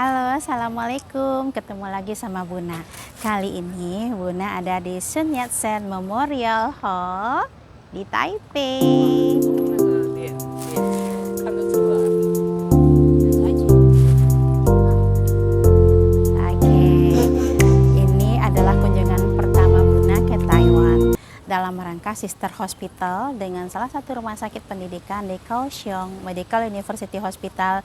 Halo, Assalamualaikum. Ketemu lagi sama Buna. Kali ini Buna ada di Sun Yat-sen Memorial Hall di Taipei. Oke, ini adalah kunjungan pertama Buna ke Taiwan dalam rangka Sister Hospital dengan salah satu rumah sakit pendidikan di Kaohsiung Medical University Hospital,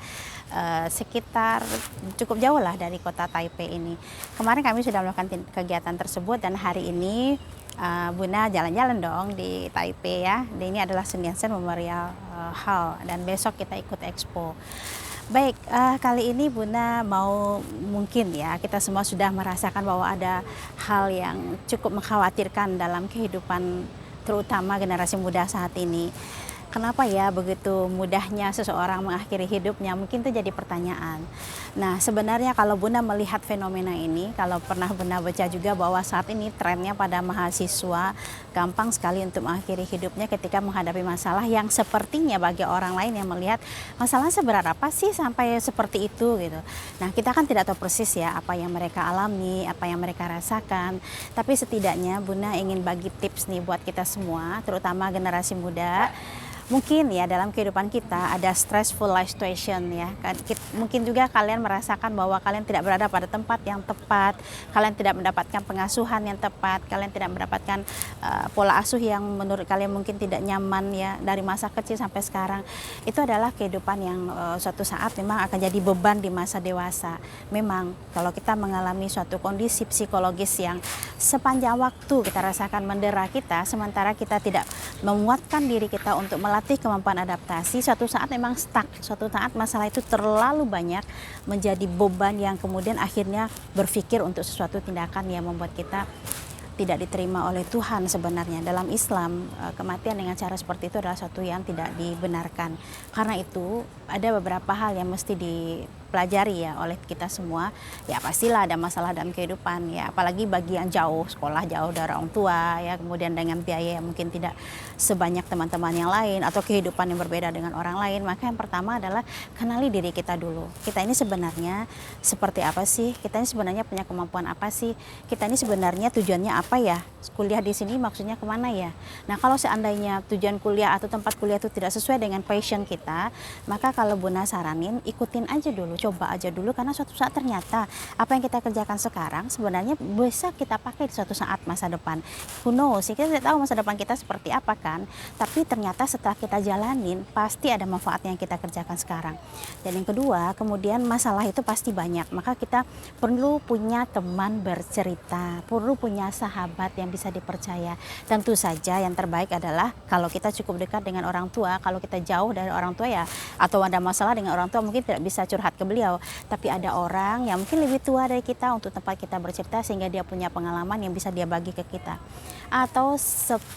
sekitar cukup jauh lah dari kota Taipei ini. Kemarin kami sudah melakukan kegiatan tersebut dan hari ini Buna jalan-jalan dong di Taipei ya. Ini adalah Sun Yat-sen Memorial Hall dan besok kita ikut expo. Baik, kali ini Buna mau, mungkin ya kita semua sudah merasakan bahwa ada hal yang cukup mengkhawatirkan dalam kehidupan terutama generasi muda saat ini. Kenapa ya begitu mudahnya seseorang mengakhiri hidupnya? Mungkin itu jadi pertanyaan. Nah, sebenarnya kalau Buna melihat fenomena ini, kalau pernah Buna baca juga bahwa saat ini trennya pada mahasiswa gampang sekali untuk mengakhiri hidupnya ketika menghadapi masalah yang sepertinya bagi orang lain yang melihat masalah seberat apa sih sampai seperti itu gitu. Nah, kita kan tidak tahu persis ya apa yang mereka alami, apa yang mereka rasakan. Tapi setidaknya Buna ingin bagi tips nih buat kita semua, terutama generasi muda. Mungkin ya dalam kehidupan kita ada stressful life situation ya. Mungkin juga kalian merasakan bahwa kalian tidak berada pada tempat yang tepat, kalian tidak mendapatkan pengasuhan yang tepat, kalian tidak mendapatkan pola asuh yang menurut kalian mungkin tidak nyaman ya dari masa kecil sampai sekarang. Itu adalah kehidupan yang suatu saat memang akan jadi beban di masa dewasa. Memang kalau kita mengalami suatu kondisi psikologis yang sepanjang waktu kita rasakan mendera kita, sementara kita tidak menguatkan diri kita untuk melatih kemampuan adaptasi, suatu saat memang stuck, suatu saat masalah itu terlalu banyak menjadi beban yang kemudian akhirnya berpikir untuk sesuatu tindakan yang membuat kita tidak diterima oleh Tuhan. Sebenarnya dalam Islam kematian dengan cara seperti itu adalah sesuatu yang tidak dibenarkan. Karena itu ada beberapa hal yang mesti dipelajari ya oleh kita semua. Ya pastilah ada masalah dalam kehidupan ya, apalagi bagi yang jauh, sekolah jauh dari orang tua ya, kemudian dengan biaya yang mungkin tidak sebanyak teman-teman yang lain atau kehidupan yang berbeda dengan orang lain. Maka yang pertama adalah kenali diri kita dulu. Kita ini sebenarnya seperti apa sih? Kita ini sebenarnya punya kemampuan apa sih? Kita ini sebenarnya tujuannya apa ya? Kuliah di sini maksudnya kemana ya? Nah, kalau seandainya tujuan kuliah atau tempat kuliah itu tidak sesuai dengan passion kita, maka kalau Buna saranin ikutin aja dulu, coba aja dulu, karena suatu saat ternyata apa yang kita kerjakan sekarang sebenarnya bisa kita pakai di suatu saat masa depan. Who knows? Kita tidak tahu masa depan kita seperti apa kan? Tapi ternyata setelah kita jalanin pasti ada manfaat yang kita kerjakan sekarang. Dan yang kedua, kemudian masalah itu pasti banyak, maka kita perlu punya teman bercerita, perlu punya sahabat yang bisa dipercaya. Tentu saja yang terbaik adalah kalau kita cukup dekat dengan orang tua. Kalau kita jauh dari orang tua ya, atau ada masalah dengan orang tua, mungkin tidak bisa curhat ke beliau, tapi ada orang yang mungkin lebih tua dari kita untuk tempat kita bercerita sehingga dia punya pengalaman yang bisa dia bagi ke kita. Atau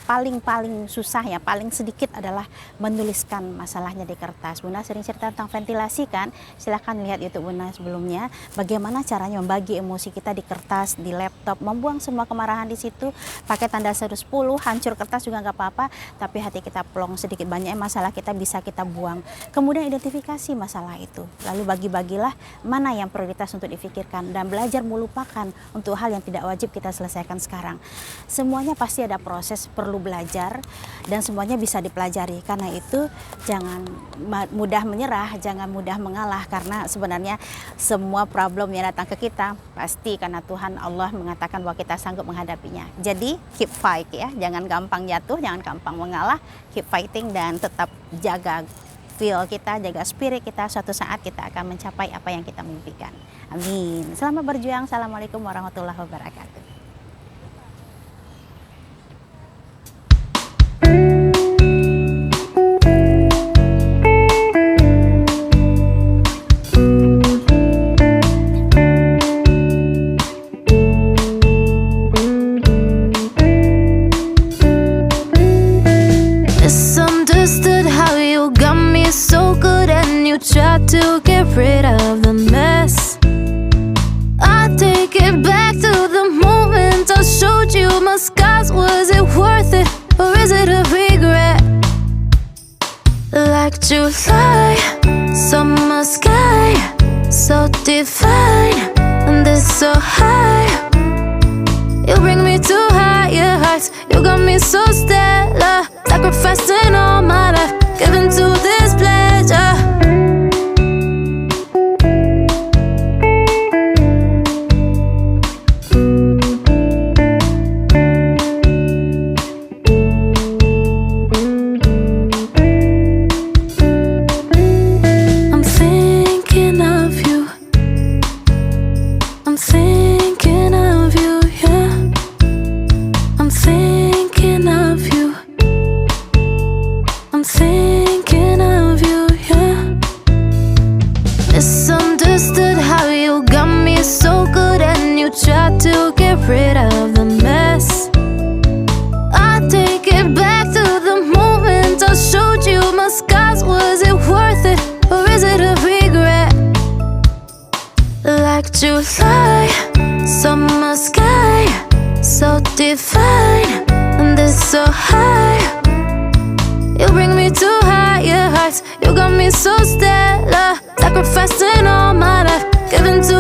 paling susah ya, paling sedikit adalah menuliskan masalahnya di kertas. Buna sering cerita tentang ventilasi kan, silahkan lihat YouTube Buna sebelumnya, bagaimana caranya membagi emosi kita di kertas, di laptop, membuang semua kemarahan di situ, pakai tanda seru 10, hancur kertas juga nggak apa-apa, tapi hati kita plong, sedikit banyaknya masalah kita bisa kita buang. Kemudian identifikasi masalah itu, lalu bagi-bagilah mana yang prioritas untuk difikirkan dan belajar melupakan untuk hal yang tidak wajib kita selesaikan sekarang. Semuanya pasti ada proses, perlu belajar dan semuanya bisa dipelajari. Karena itu jangan mudah menyerah, jangan mudah mengalah, karena sebenarnya semua problem yang datang ke kita pasti karena Tuhan Allah mengatakan bahwa kita sanggup menghadapinya. Jadi keep fight ya, jangan gampang jatuh, jangan gampang mengalah, keep fighting dan tetap jaga feel kita, jaga spirit kita. Suatu saat kita akan mencapai apa yang kita mimpikan. Amin. Selamat berjuang. Assalamualaikum warahmatullahi wabarakatuh. Try to get rid of the mess. I take it back to the moment I showed you my scars. Was it worth it, or is it a regret? Like July, summer sky, so divine and this so high. You bring me to higher heights. You got me so stellar, sacrificing all my life, giving to this pleasure. I'm thinking of you. I'm thinking of you, yeah. I'm thinking of you. I'm thinking of you, yeah. Misunderstood how you got me so good and you tried to get rid of the mess. I take it back to the moment I showed you my scars. Was it worth it or is it a regret? Like July, summer sky, so divine and this so high. You bring me to higher heights. You got me so stellar, sacrificing all my life, giving to